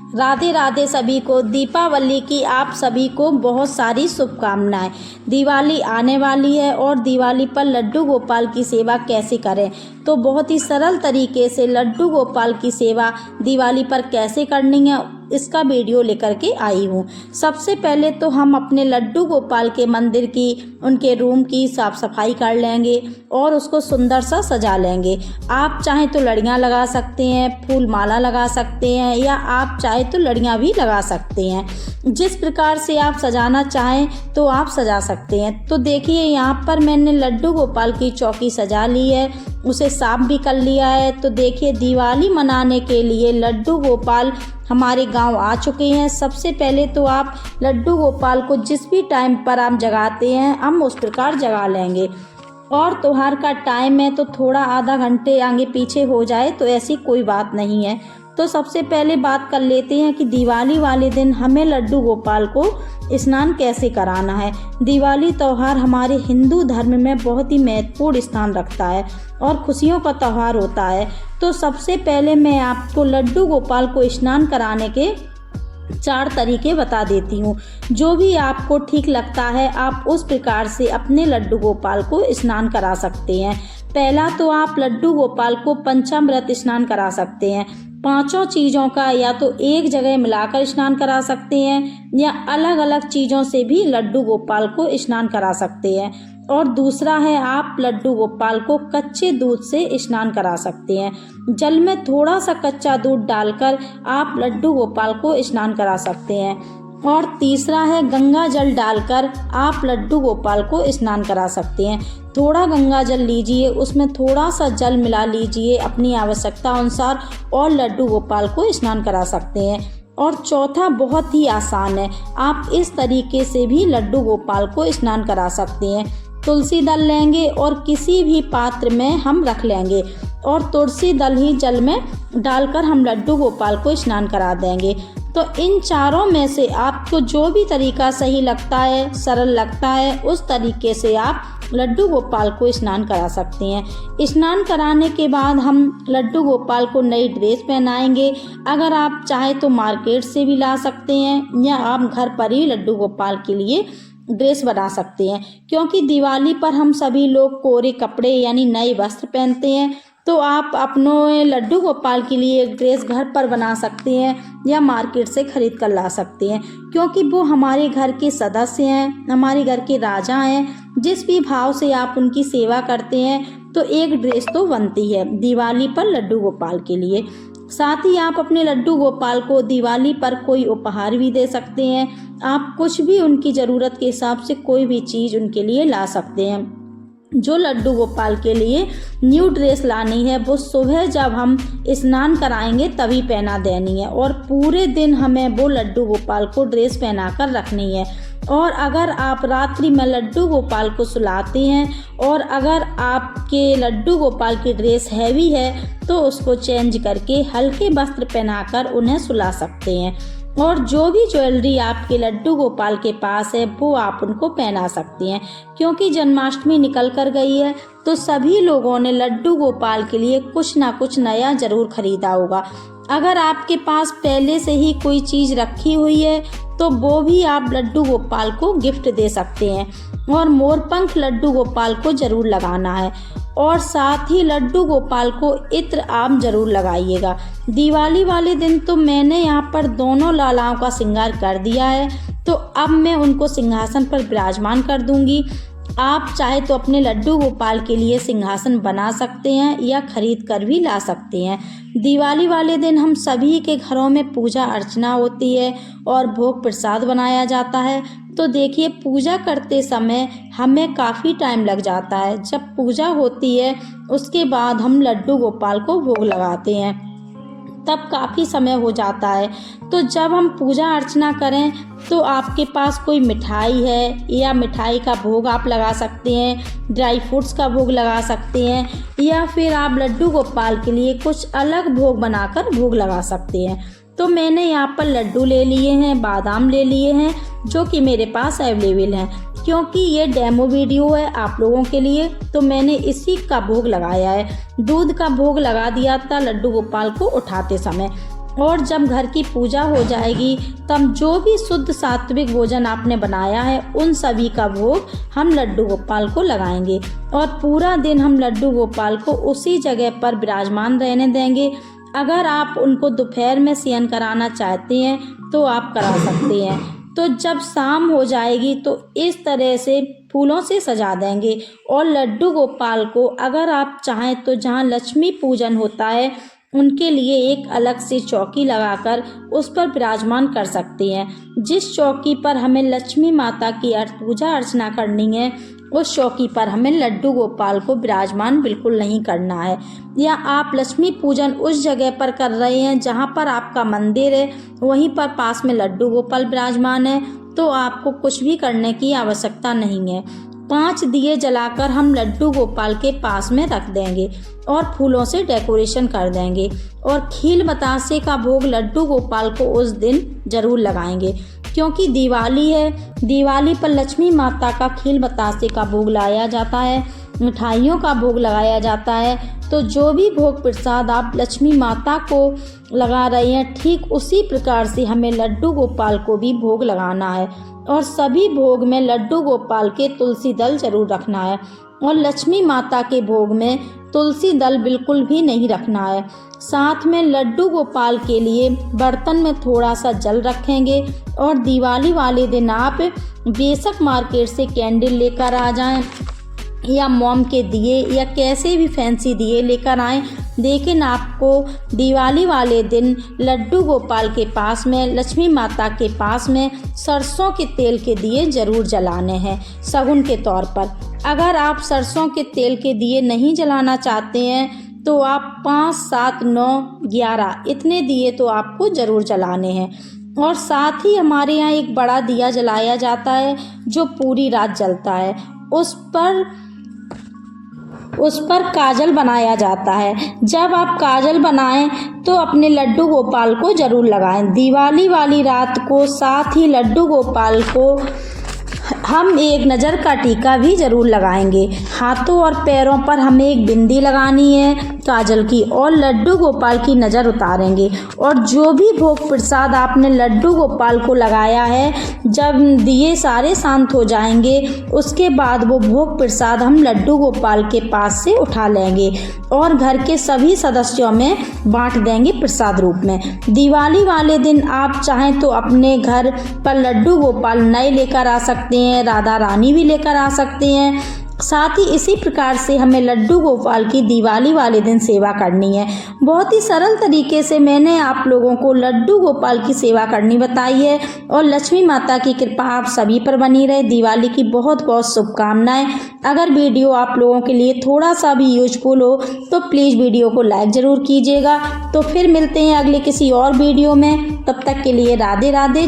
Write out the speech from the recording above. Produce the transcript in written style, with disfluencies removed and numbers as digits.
राधे राधे सभी को। दीपावली की आप सभी को बहुत सारी शुभकामनाएं। दिवाली आने वाली है और दिवाली पर लड्डू गोपाल की सेवा कैसे करें, तो बहुत ही सरल तरीके से लड्डू गोपाल की सेवा दिवाली पर कैसे करनी है इसका वीडियो लेकर के आई हूँ। सबसे पहले तो हम अपने लड्डू गोपाल के मंदिर की, उनके रूम की साफ़ सफाई कर लेंगे और उसको सुंदर सा सजा लेंगे। आप चाहें तो लड़ियाँ लगा सकते हैं, फूल माला लगा सकते हैं, या आप चाहें तो लड़ियाँ भी लगा सकते हैं। जिस प्रकार से आप सजाना चाहें तो आप सजा सकते हैं। तो देखिए यहाँ पर मैंने लड्डू गोपाल की चौकी सजा ली है, उसे साफ भी कर लिया है। तो देखिए दिवाली मनाने के लिए लड्डू गोपाल हमारे गांव आ चुके हैं। सबसे पहले तो आप लड्डू गोपाल को जिस भी टाइम पर आप जगाते हैं हम उस प्रकार जगा लेंगे। और त्योहार का टाइम है तो थोड़ा आधा घंटे आगे पीछे हो जाए तो ऐसी कोई बात नहीं है। तो सबसे पहले बात कर लेते हैं कि दिवाली वाले दिन हमें लड्डू गोपाल को स्नान कैसे कराना है। दिवाली त्यौहार हमारे हिंदू धर्म में बहुत ही महत्वपूर्ण स्थान रखता है और खुशियों का त्यौहार होता है। तो सबसे पहले मैं आपको लड्डू गोपाल को स्नान कराने के 4 तरीके बता देती हूँ। जो भी आपको ठीक लगता है आप उस प्रकार से अपने लड्डू गोपाल को स्नान करा सकते हैं। पहला तो आप लड्डू गोपाल को पंचामृत स्नान करा सकते हैं। 5 चीज़ों का या तो एक जगह मिलाकर स्नान करा सकते हैं या अलग अलग चीज़ों से भी लड्डू गोपाल को स्नान करा सकते हैं। और दूसरा है आप लड्डू गोपाल को कच्चे दूध से स्नान करा सकते हैं। जल में थोड़ा सा कच्चा दूध डालकर आप लड्डू गोपाल को स्नान करा सकते हैं। और तीसरा है गंगा जल डालकर आप लड्डू गोपाल को स्नान करा सकते हैं। थोड़ा गंगा जल लीजिए, उसमें थोड़ा सा जल मिला लीजिए अपनी आवश्यकता अनुसार और लड्डू गोपाल को स्नान करा सकते हैं। और चौथा बहुत ही आसान है, आप इस तरीके से भी लड्डू गोपाल को स्नान करा सकते हैं। तुलसी दल लेंगे और किसी भी पात्र में हम रख लेंगे और तुलसी दल ही जल में डालकर हम लड्डू गोपाल को स्नान करा देंगे। तो इन चारों में से आपको जो भी तरीका सही लगता है, सरल लगता है, उस तरीके से आप लड्डू गोपाल को स्नान करा सकते हैं। स्नान कराने के बाद हम लड्डू गोपाल को नई ड्रेस पहनाएंगे। अगर आप चाहें तो मार्केट से भी ला सकते हैं या आप घर पर ही लड्डू गोपाल के लिए ड्रेस बना सकते हैं, क्योंकि दिवाली पर हम सभी लोग कोरे कपड़े यानी नए वस्त्र पहनते हैं। तो आप अपने लड्डू गोपाल के लिए एक ड्रेस घर पर बना सकते हैं या मार्केट से खरीद कर ला सकते हैं, क्योंकि वो हमारे घर के सदस्य हैं, हमारे घर के राजा हैं। जिस भी भाव से आप उनकी सेवा करते हैं तो एक ड्रेस तो बनती है दिवाली पर लड्डू गोपाल के लिए। साथ ही आप अपने लड्डू गोपाल को दिवाली पर कोई उपहार भी दे सकते हैं। आप कुछ भी उनकी ज़रूरत के हिसाब से कोई भी चीज़ उनके लिए ला सकते हैं। जो लड्डू गोपाल के लिए न्यू ड्रेस लानी है वो सुबह जब हम स्नान कराएंगे तभी पहना देनी है और पूरे दिन हमें वो लड्डू गोपाल को ड्रेस पहना कर रखनी है। और अगर आप रात्रि में लड्डू गोपाल को सुलाते हैं और अगर आपके लड्डू गोपाल की ड्रेस हैवी है तो उसको चेंज करके हल्के वस्त्र पहनाकर उन्हें सुला सकते हैं। और जो भी ज्वेलरी आपके लड्डू गोपाल के पास है वो आप उनको पहना सकती हैं, क्योंकि जन्माष्टमी निकल कर गई है तो सभी लोगों ने लड्डू गोपाल के लिए कुछ ना कुछ नया ज़रूर खरीदा होगा। अगर आपके पास पहले से ही कोई चीज़ रखी हुई है तो वो भी आप लड्डू गोपाल को गिफ्ट दे सकते हैं। और मोरपंख लड्डू गोपाल को ज़रूर लगाना है और साथ ही लड्डू गोपाल को इत्र आम जरूर लगाइएगा। दिवाली वाले दिन तो मैंने यहाँ पर दोनों लालाओं का श्रृंगार कर दिया है, तो अब मैं उनको सिंहासन पर विराजमान कर दूंगी। आप चाहे तो अपने लड्डू गोपाल के लिए सिंहासन बना सकते हैं या खरीद कर भी ला सकते हैं। दिवाली वाले दिन हम सभी के घरों में पूजा अर्चना होती है और भोग प्रसाद बनाया जाता है। तो देखिए पूजा करते समय हमें काफ़ी टाइम लग जाता है। जब पूजा होती है उसके बाद हम लड्डू गोपाल को भोग लगाते हैं तब काफ़ी समय हो जाता है। तो जब हम पूजा अर्चना करें तो आपके पास कोई मिठाई है या मिठाई का भोग आप लगा सकते हैं, ड्राई फ्रूट्स का भोग लगा सकते हैं, या फिर आप लड्डू गोपाल के लिए कुछ अलग भोग बनाकर भोग लगा सकते हैं। तो मैंने यहाँ पर लड्डू ले लिए हैं, बादाम ले लिए हैं, जो कि मेरे पास अवेलेबल हैं। क्योंकि ये डेमो वीडियो है आप लोगों के लिए तो मैंने इसी का भोग लगाया है। दूध का भोग लगा दिया था लड्डू गोपाल को उठाते समय। और जब घर की पूजा हो जाएगी तब जो भी शुद्ध सात्विक भोजन आपने बनाया है उन सभी का भोग हम लड्डू गोपाल को लगाएंगे और पूरा दिन हम लड्डू गोपाल को उसी जगह पर विराजमान रहने देंगे। अगर आप उनको दोपहर में शयन कराना चाहते हैं तो आप करा सकते हैं। तो जब शाम हो जाएगी तो इस तरह से फूलों से सजा देंगे और लड्डू गोपाल को अगर आप चाहें तो जहाँ लक्ष्मी पूजन होता है उनके लिए एक अलग से चौकी लगाकर उस पर विराजमान कर सकते हैं। जिस चौकी पर हमें लक्ष्मी माता की पूजा अर्चना करनी है उस चौकी पर हमें लड्डू गोपाल को विराजमान बिल्कुल नहीं करना है। या आप लक्ष्मी पूजन उस जगह पर कर रहे हैं जहां पर आपका मंदिर है, वहीं पर पास में लड्डू गोपाल विराजमान है, तो आपको कुछ भी करने की आवश्यकता नहीं है। 5 दिए जलाकर हम लड्डू गोपाल के पास में रख देंगे और फूलों से डेकोरेशन कर देंगे और खील बतासे का भोग लड्डू गोपाल को उस दिन जरूर लगाएंगे, क्योंकि दिवाली है। दिवाली पर लक्ष्मी माता का खील बतासे का भोग लाया जाता है, मिठाइयों का भोग लगाया जाता है। तो जो भी भोग प्रसाद आप लक्ष्मी माता को लगा रहे हैं ठीक उसी प्रकार से हमें लड्डू गोपाल को भी भोग लगाना है और सभी भोग में लड्डू गोपाल के तुलसी दल जरूर रखना है और लक्ष्मी माता के भोग में तुलसी दल बिल्कुल भी नहीं रखना है। साथ में लड्डू गोपाल के लिए बर्तन में थोड़ा सा जल रखेंगे और दिवाली वाले दिन आप बेशक मार्केट से कैंडल लेकर आ जाएं या मोम के दिए या कैसे भी फैंसी दिए लेकर आएं, लेकिन आपको दिवाली वाले दिन लड्डू गोपाल के पास में लक्ष्मी माता के पास में सरसों के तेल के दिए जरूर जलाने हैं शगुन के तौर पर। अगर आप सरसों के तेल के दिए नहीं जलाना चाहते हैं तो आप 5, 7, 9, 11 इतने दिए तो आपको ज़रूर जलाने हैं। और साथ ही हमारे यहाँ एक बड़ा दिया जलाया जाता है जो पूरी रात जलता है। उस पर काजल बनाया जाता है। जब आप काजल बनाएं तो अपने लड्डू गोपाल को ज़रूर लगाएं। दिवाली वाली रात को साथ ही लड्डू गोपाल को हम एक नज़र का टीका भी ज़रूर लगाएंगे। हाथों और पैरों पर हमें एक बिंदी लगानी है काजल की और लड्डू गोपाल की नज़र उतारेंगे। और जो भी भोग प्रसाद आपने लड्डू गोपाल को लगाया है, जब दिए सारे शांत हो जाएंगे उसके बाद वो भोग प्रसाद हम लड्डू गोपाल के पास से उठा लेंगे और घर के सभी सदस्यों में बांट देंगे प्रसाद रूप में। दिवाली वाले दिन आप चाहें तो अपने घर पर लड्डू गोपाल नए लेकर आ सकते हैं, राधा रानी भी लेकर आ सकते हैं। साथ ही इसी प्रकार से हमें लड्डू गोपाल की दिवाली वाले दिन सेवा करनी है। बहुत ही सरल तरीके से मैंने आप लोगों को लड्डू गोपाल की सेवा करनी बताई है और लक्ष्मी माता की कृपा आप सभी पर बनी रहे। दिवाली की बहुत बहुत शुभकामनाएं। अगर वीडियो आप लोगों के लिए थोड़ा सा भी यूजफुल हो तो प्लीज़ वीडियो को लाइक ज़रूर कीजिएगा। तो फिर मिलते हैं अगले किसी और वीडियो में, तब तक के लिए राधे राधे।